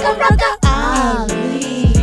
Rucka Rucka Ali.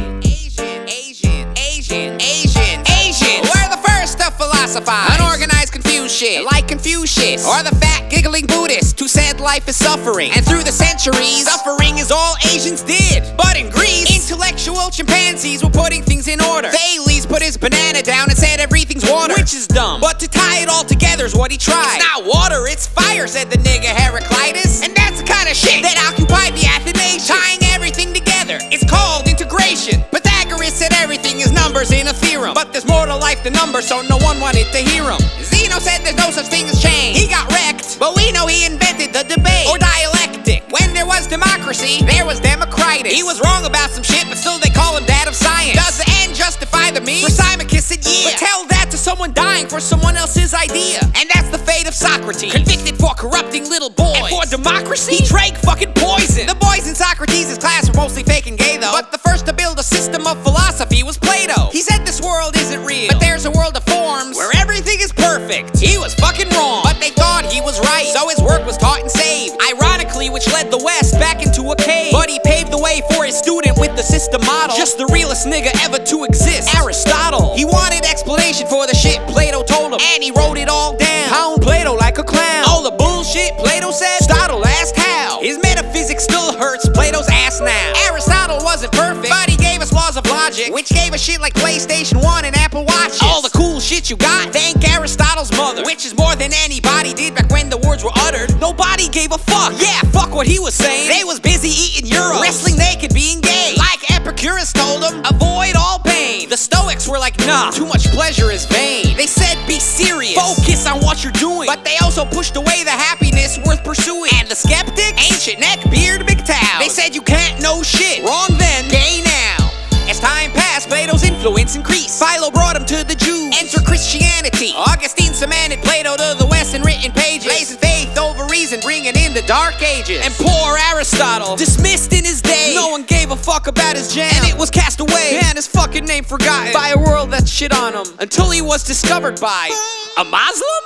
Asian. We're the first to philosophize unorganized, confused shit, like Confucius, or the fat, giggling Buddhist who said life is suffering. And through the centuries, suffering is all Asians did. But in Greece, intellectual chimpanzees were putting things in order. Thales put his banana down and said everything's water, which is dumb. But to tie it all together is what he tried. It's not water, it's fire, said the nigga Heraclitus. And that's the kind of shit that occupied the Athanasians. Tying everything together, it's called integration. Pythagoras said everything is numbers in a theorem. But there's more to life than numbers, so no one wanted to hear him. Zeno said there's no such thing as change. He got wrecked, but we know he invented the debate, or dialectic. When there was democracy, there was Democritus. He was wrong about some shit, but still they call him dad of science. Does the end justify the means? Thrasymachus said yeah, but tell that to someone dying for someone else's idea. And that's the fate of Socrates, convicted for corrupting little boys. And for democracy, he drank fucking poison. The boys in Socrates' class were mostly fake and gay though. But the first to build a system of philosophy was Plato. He said this world isn't real, but there's a world of forms where everything is perfect. He was fucking wrong, but they thought he was right, so his work was taught and saved. Ironically, which led the West back into a cave. But he paved the way for his student with the system model. Just the realest nigga ever to exist, Aristotle. He wanted explanation for the shit Plato told him, and he wrote it all down. Pound Plato like a clown. All the bullshit Plato said, Aristotle asked how. His metaphysics still hurts Plato's ass now. Aristotle wasn't perfect, but he gave us laws of logic, which gave us shit like PlayStation 1 and Apple Watches. All the cool shit you got, thank Aristotle's mother, which is more than anybody did back when the words were uttered. Nobody gave a fuck. Yeah, fuck what he was saying. They was busy eating euros, wrestling naked, being gay. Like Epicurus told them, avoid all pain. The Stoics were like, nah, too much pleasure is vain. They said be serious, focus on what you're doing. But they also pushed away the happiness worth pursuing. And the skeptics, ancient neck, beard, McTow, they said you can't know shit. Wrong then, gay now. As time passed, Plato's influence increased. Philo brought him to the Jews. Enter Christianity. Augustine cemented Plato to the West in written pages, placing faith over reason, bringing in the Dark Ages. And poor Aristotle, dismissed in his day. No one gave a fuck about his jam, and it was cast away, and his fucking name forgotten by a world that shit on him, until he was discovered by a Muslim?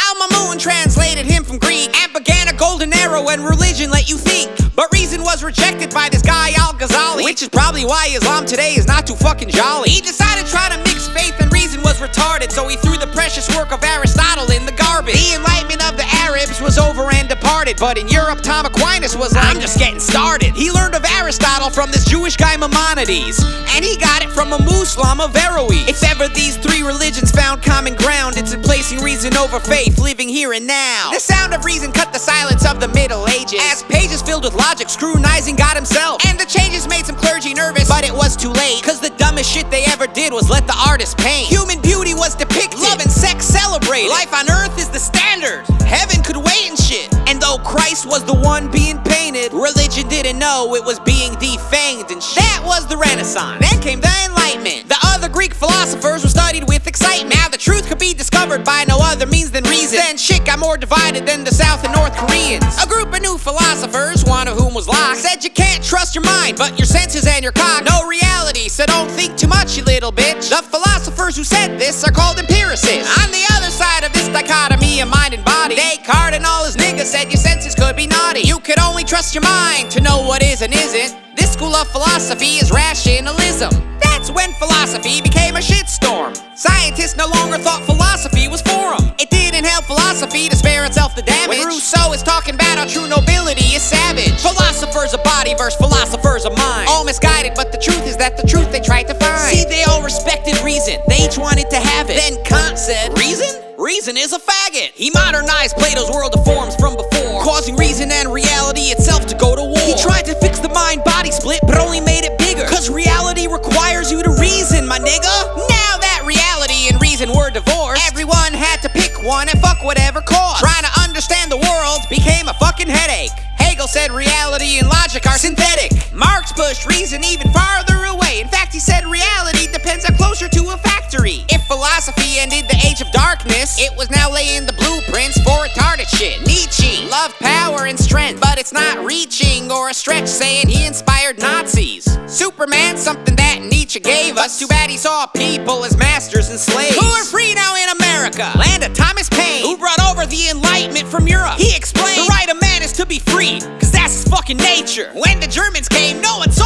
Al-Mamun translated him from Greek and began a golden era when religion let you think. But reason was rejected by this guy Al-Ghazali, which is probably why Islam today is not too fucking jolly. He decided to try to mix faith and reason was retarded, so he threw the precious work of Aristotle in the garbage. The enlightenment of the Arabs was over and departed, but in Europe Tom Aquinas was like, I'm just getting started. He learned of Aristotle from this Jewish guy Maimonides, and he got it from a Muslim of Averroes. If ever these three religions found common ground, it's in placing reason over faith, living here and now. The sound of reason cut the silence of the Middle Ages, as pages filled with logic scrutinizing God himself. And the changes made some clergy nervous, but it was too late, cause the dumbest shit they ever did was let the artist paint. Human beauty was depicted, love and sex celebrated. Life on earth is the standard, heaven could wait and shit. And though Christ was the one being painted, religion didn't know it was being defanged and shit. That was the Renaissance. Then came the Enlightenment. The other Greek philosophers were studied with excitement. Now the truth could be discovered by no other means than reason. Then shit got more divided than the South and North Koreans. A group of new philosophers, one of whom was Locke, said you can't trust your mind, but your senses and your cock know reality, so don't think too much, you little bitch. The philosophers who said this are called empiricists. On the other side of this dichotomy of mind and body, Descartes and all his niggas said your senses could be naughty. You could only trust your mind to know what is and isn't. This school of philosophy is rationalism. That's when philosophy became a shitstorm. Scientists no longer thought philosophy was for them. It didn't help philosophy to spare itself the damage. When Rousseau is talking about how true nobility is savage. Philosophers of body versus philosophers of mind, all misguided, but the truth is that the truth they tried to find. See, they all respected reason, they each wanted to have it. Then Kant said, reason? Reason is a faggot. He modernized Plato's world of forms from before, causing reason and reality itself to go to war. He tried to fix the mind-body split, but only made it bigger, cause reality requires you to reason, my nigga. Now that reality and reason were divorced, everyone had to pick one and fuck whatever caused. Trying to understand the world became a fucking headache. Hegel said reality and logic are synthetic. Marx pushed reason even farther away. In fact, he said reality depends on closer to a factory. If philosophy ended the age of darkness, it was now laying the blueprints for retarded shit. Nietzsche loved power and strength, but it's not reaching or a stretch saying he inspired Nazis. Superman, something that Nietzsche gave us. Too bad he saw people as masters and slaves, who are free now in America, land of Thomas Paine, who brought over the Enlightenment from Europe. He explained the right of man is to be free, cause that's his fucking nature. When the Germans came, no one saw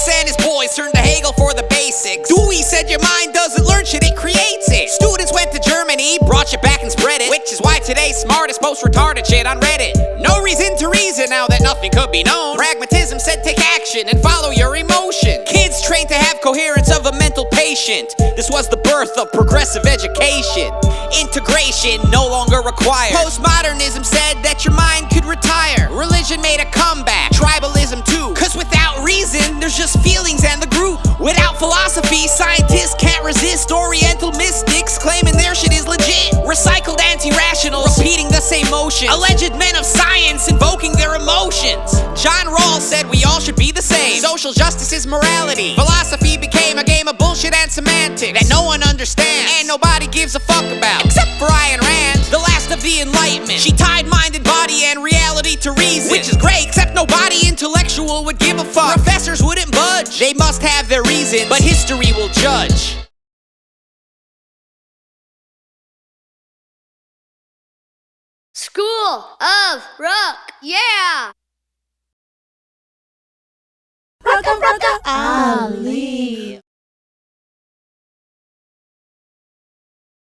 Marx and his boys turned to Hegel for the basics. Dewey said your mind doesn't learn shit, it creates it. Students went to Germany, brought you back and spread it, which is why today's smartest, most retarded shit on Reddit. No reason to reason now that nothing could be known. Pragmatism said take action and follow your emotion. Kids trained to have coherence of a mental patient. This was the birth of progressive education. Integration no longer required. Postmodernism said that your mind could retire. Religion made a comeback, tribalism too. Cause without reason, there's just feelings and the group. Without philosophy, scientists can't resist Oriental mystics claiming their shit is legit. Recycled anti-rationals repeating the same motion. Alleged men of science invoking their emotions. John Rawls said we all should be the same. Social justice is morality. Philosophy became a game of bullshit and semantics that no one understands and nobody gives a fuck about. Except for Ayn Rand, the last of the Enlightenment. She tied mind and body and reality to reason, which is great, except nobody intellectual would give a fuck. Professors wouldn't budge. They must have their reasons, but history will judge. School of Rock, yeah! Rucka Rucka Ali.